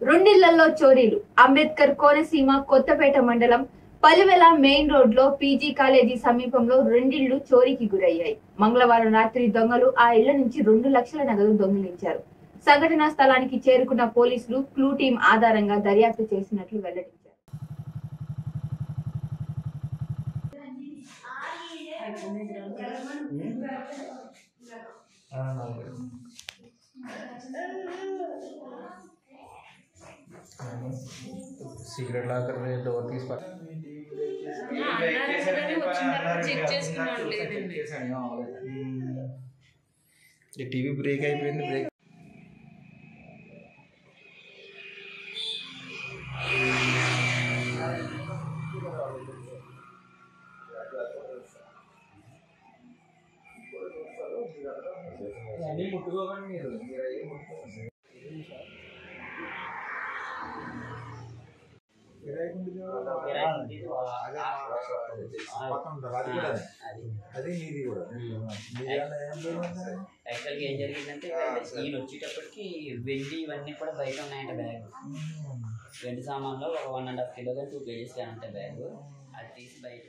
రెండిళ్లలో చోరీలు. అంబేద్కర్ కోనసీమ కొత్తపేట మండలం Palivela main road లో PG college సమీపంలో రెండిళ్లు చోరీకి గురయ్యాయి. మంగళవారం రాత్రి దొంగలు ఆ ఇళ్ల నుంచి 2 లక్షల నగదు దొంగిలించారు. సంఘటనా స్థలానికి చేరుకున్న పోలీసులు క్లూ టీం ఆధారంగా దర్యాప్తు చేసినట్లు వెల్లడించారు. సిగరెట్ లాకర్ డోర్ తీసి టీవీ బ్రేక్ అయిపోయింది. బ్రేక్ అన్నీ ముట్టుకోకండి మీరు. యాక్చువల్గా ఏం జరిగిందంటే ఈయన వచ్చేటప్పటికి వెండి ఇవన్నీ కూడా బయట ఉన్నాయంట. బ్యాగ్ వెండి సామాన్లో 1.5 కిలో 2 kgs అంటే బ్యాగ్ అది తీసి బయట